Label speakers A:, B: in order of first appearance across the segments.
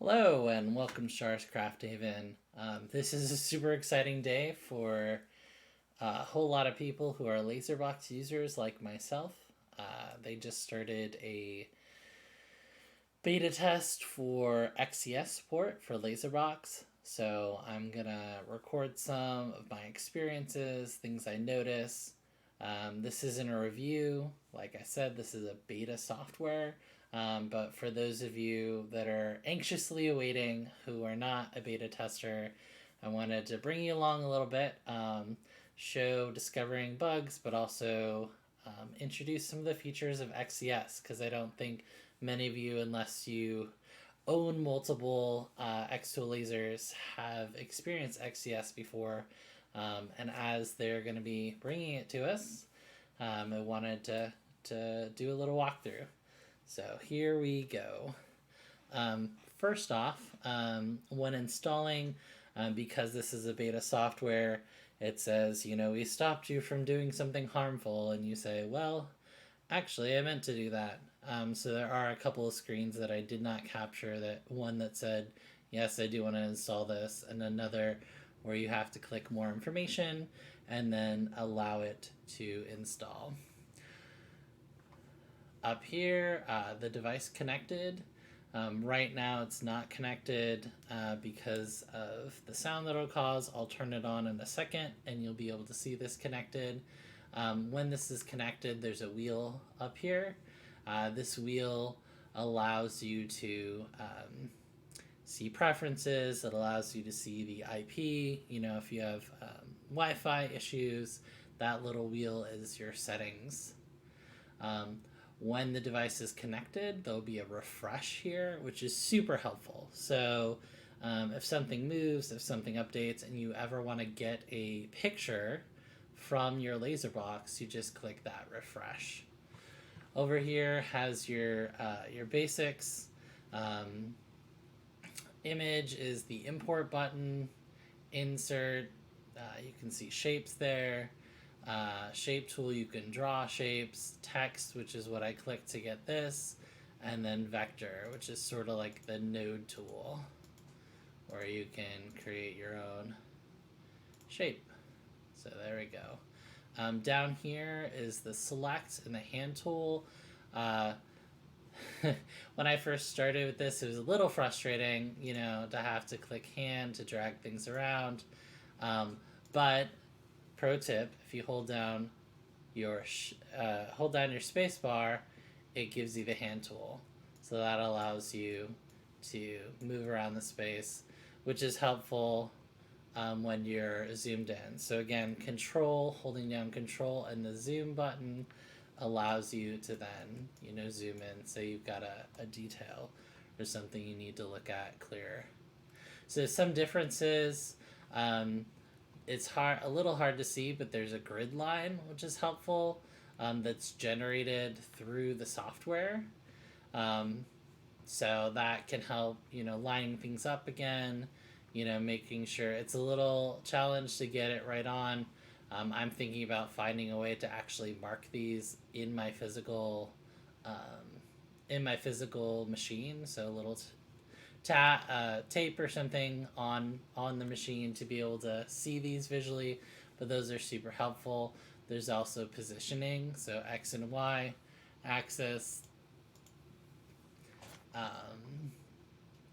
A: Hello and welcome to Shar's Craft Haven. This is a super exciting day for a whole lot of people who are Laserbox users like myself. They just started a beta test for XCS support for Laserbox. So I'm gonna record some of my experiences, things I notice. This isn't a review. Like I said, this is a beta software. But for those of you that are anxiously awaiting, who are not a beta tester, I wanted to bring you along a little bit, show discovering bugs, but also introduce some of the features of XCS, because I don't think many of you, unless you own multiple xTool lasers, have experienced XCS before. And as they're going to be bringing it to us, I wanted to do a little walkthrough. So here we go. First off, when installing, because this is a beta software, it says, we stopped you from doing something harmful, and you say, well, actually, I meant to do that. So there are a couple of screens that I did not capture. That one that said, yes, I do want to install this, and another where you have to click more information and then allow it to install. Up here, the device connected. Right now it's not connected because of the sound that it'll cause. I'll turn it on in a second and you'll be able to see this connected. When this is connected, there's a wheel up here. This wheel allows you to see preferences. It allows you to see the IP. If you have Wi-Fi issues, that little wheel is your settings. When the device is connected, there'll be a refresh here, which is super helpful. So if something moves, if something updates, and you ever want to get a picture from your Laserbox, you just click that refresh. Over here has your basics. Image is the import button. Insert, you can see shapes there. Shape tool, you can draw shapes. Text, which is what I clicked to get this. And then vector, which is sort of like the node tool, where you can create your own shape. So there we go. Down here is the select and the hand tool. When I first started with this, it was a little frustrating, to have to click hand to drag things around. But pro tip: if you hold down your space bar, it gives you the hand tool. So that allows you to move around the space, which is helpful when you're zoomed in. So again, holding down control and the zoom button allows you to then, zoom in. So you've got a detail or something you need to look at clearer. So some differences. It's a little hard to see, but there's a grid line, which is helpful, that's generated through the software. So that can help, lining things up again, making sure. It's a little challenge to get it right on. I'm thinking about finding a way to actually mark these in my physical machine. So a little tape or something on the machine to be able to see these visually, but those are super helpful. There's also positioning, so X and Y axis.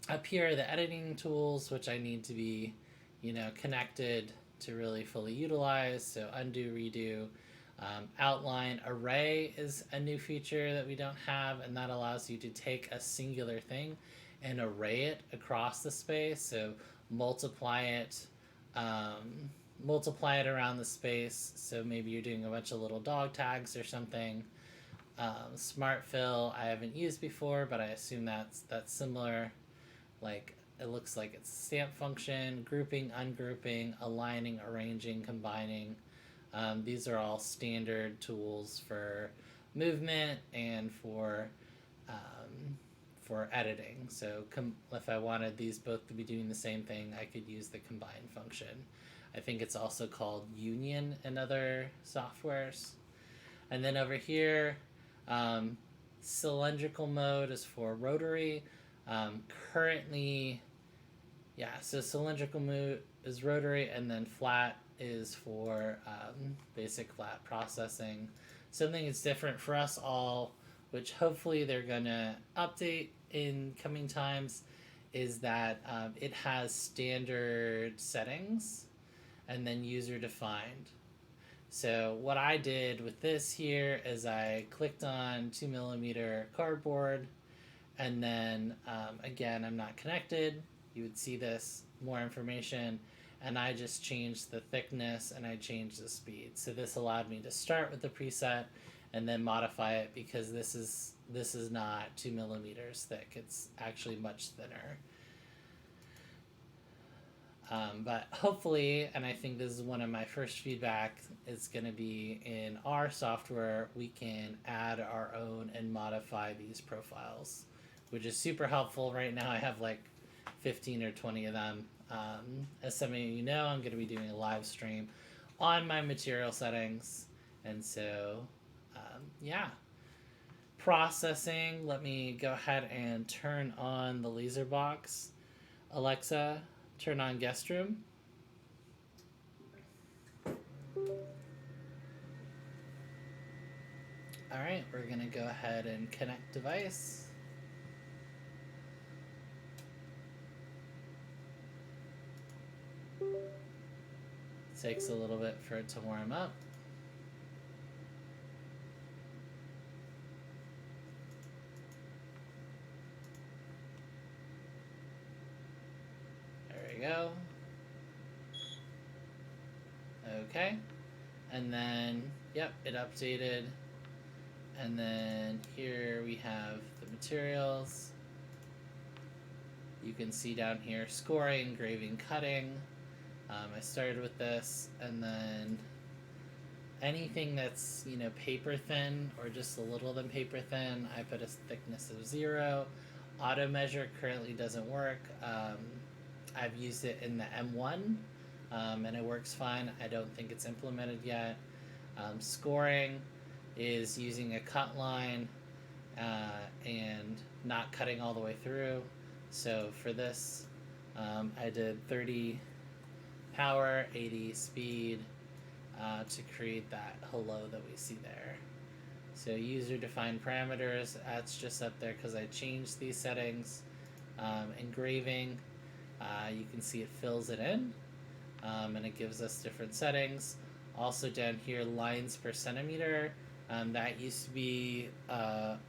A: Up here are the editing tools, which I need to be connected to really fully utilize. So undo, redo. Outline array is a new feature that we don't have, and that allows you to take a singular thing and array it across the space. So multiply it around the space. So maybe you're doing a bunch of little dog tags or something. Smart fill I haven't used before, but I assume that's similar. Like, it looks like it's a stamp function. Grouping, ungrouping, aligning, arranging, combining. These are all standard tools for movement and for editing. So if I wanted these both to be doing the same thing, I could use the combine function. I think it's also called union in other softwares. And then over here, cylindrical mode is for rotary. Currently, yeah, so cylindrical move is rotary, and then flat is for basic flat processing. Something that's different for us all, which hopefully they're going to update in coming times, is that it has standard settings and then user defined. So what I did with this here is I clicked on 2mm cardboard, and then again, I'm not connected. You would see this more information, and I just changed the thickness and I changed the speed. So this allowed me to start with the preset and then modify it, because this is not 2mm thick. It's actually much thinner. But hopefully, and I think this is one of my first feedback, is going to be in our software, we can add our own and modify these profiles, which is super helpful. Right now I have like 15 or 20 of them. As some of you know, I'm going to be doing a live stream on my material settings. And so, yeah. Processing, let me go ahead and turn on the Laserbox. Alexa, turn on guest room. All right, we're gonna go ahead and connect device. Takes a little bit for it to warm up. There we go. Okay, and then, yep, it updated. And then here we have the materials. You can see down here scoring, engraving, cutting. I started with this, and then anything that's, you know, paper thin or just a little than paper thin, I put a thickness of 0. Auto measure currently doesn't work. I've used it in the M1, and it works fine. I don't think it's implemented yet. Scoring is using a cut line and not cutting all the way through. So for this, I did 30 power, 80 speed to create that hello that we see there. So user defined parameters, that's just up there because I changed these settings. Engraving, you can see it fills it in, and it gives us different settings. Also down here, lines per centimeter. That used to be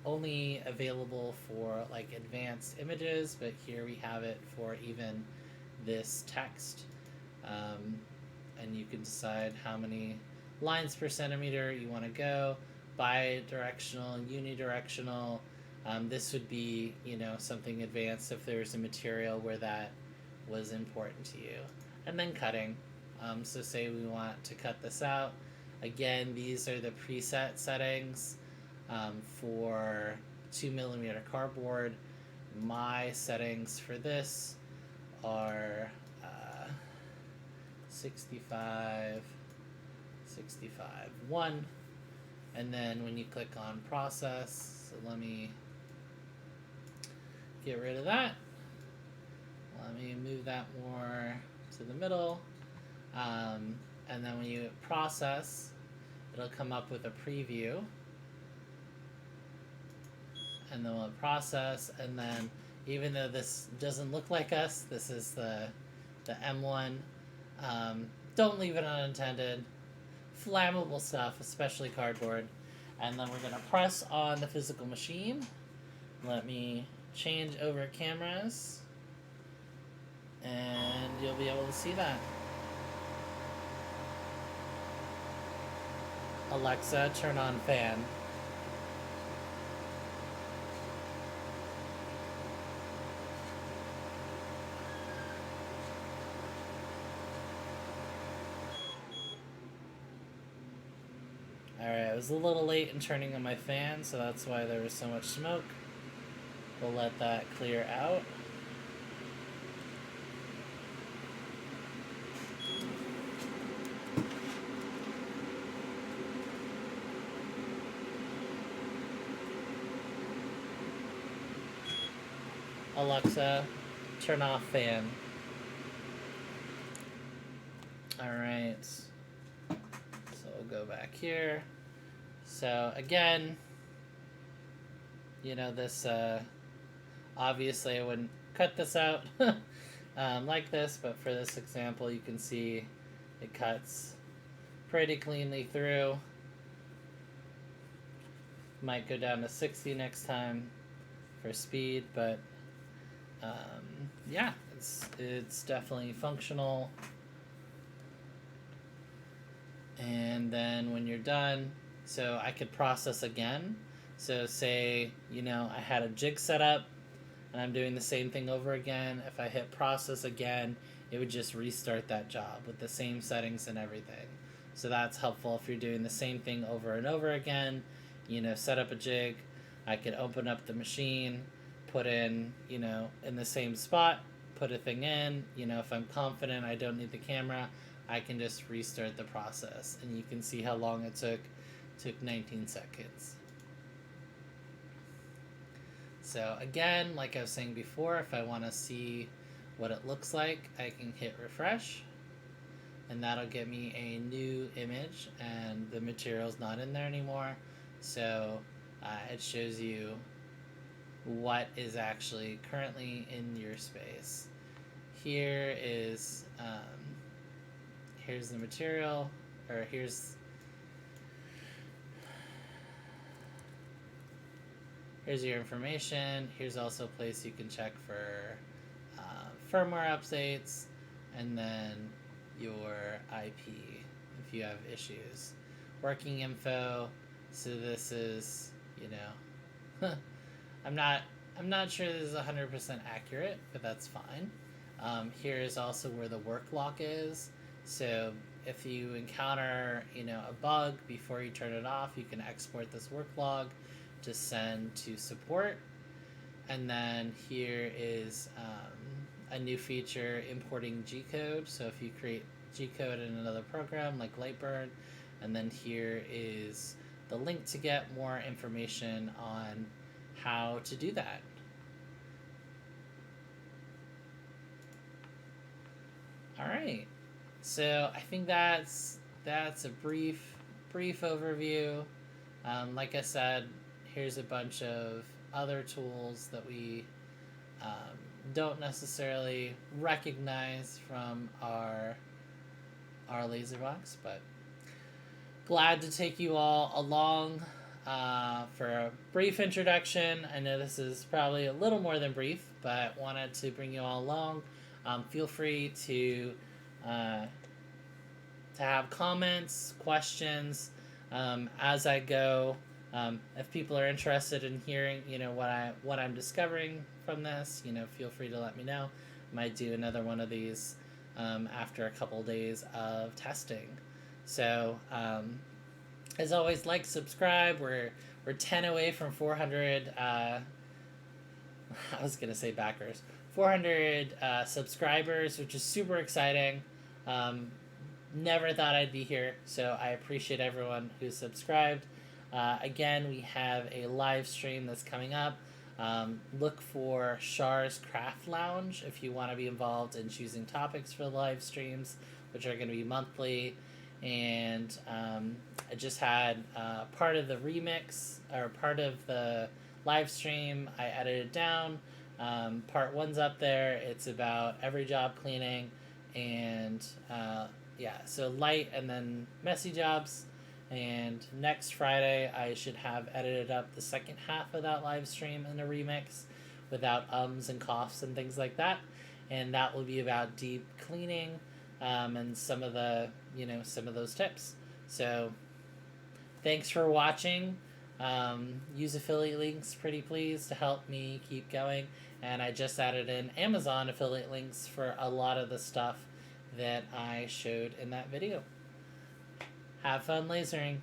A: only available for like advanced images, but here we have it for even this text. And you can decide how many lines per centimeter you want to go, bi-directional, unidirectional. This would be, you know, something advanced if there's a material where that was important to you. And then cutting. So say we want to cut this out. Again, these are the preset settings for 2mm cardboard. My settings for this are 65, 1. And then when you click on process, so let me get rid of that. Let me move that more to the middle. And then when you process, it'll come up with a preview. And then we'll process, and then even though this doesn't look like us, this is the M1. Don't leave it unintended. Flammable stuff, especially cardboard. And then we're going to press on the physical machine. Let me change over cameras, and you'll be able to see that. Alexa, turn on fan. Alright, I was a little late in turning on my fan, so that's why there was so much smoke. We'll let that clear out. Alexa, turn off fan. Alright. So we'll go back here. So again, this, obviously I wouldn't cut this out like this, but for this example you can see it cuts pretty cleanly through. Might go down to 60 next time for speed, but yeah, it's definitely functional. And then when you're done, so I could process again. So say, I had a jig set up and I'm doing the same thing over again. If I hit process again, it would just restart that job with the same settings and everything. So that's helpful if you're doing the same thing over and over again. Set up a jig. I could open up the machine, put in, in the same spot, put a thing in. If I'm confident I don't need the camera, I can just restart the process. And you can see how long it took. It took 19 seconds. So again, like I was saying before, if I want to see what it looks like, I can hit refresh. And that'll get me a new image, and the material's not in there anymore. So it shows you what is actually currently in your space. Here is here's the material, or here's your information. Here's also a place you can check for firmware updates, and then your IP if you have issues. Working info. So this is, I'm not sure this is 100% accurate, but that's fine. Here is also where the work log is. So if you encounter, a bug before you turn it off, you can export this work log to send to support. And then here is a new feature, importing G-code. So if you create G-code in another program like Lightburn, and then here is the link to get more information on how to do that. All right, so I think that's a brief overview. Like I said, here's a bunch of other tools that we don't necessarily recognize from our Laserbox, but glad to take you all along for a brief introduction. I know this is probably a little more than brief, but wanted to bring you all along. Feel free to have comments, questions as I go. If people are interested in hearing, what I'm discovering from this, feel free to let me know. Might do another one of these after a couple days of testing. So, as always, like, subscribe. We're 10 away from 400. I was gonna say backers. 400 subscribers, which is super exciting. Never thought I'd be here, so I appreciate everyone who's subscribed. Again, we have a live stream that's coming up. Look for Shar's Craft Lounge if you want to be involved in choosing topics for the live streams, which are going to be monthly. And I just had part of the remix, or part of the live stream, I edited down. Part 1's up there. It's about every job cleaning, and so light and then messy jobs. And next Friday, I should have edited up the second half of that live stream in a remix without ums and coughs and things like that. And that will be about deep cleaning and some of those tips. So thanks for watching. Use affiliate links, pretty please, to help me keep going. And I just added in Amazon affiliate links for a lot of the stuff that I showed in that video. Have fun lasering.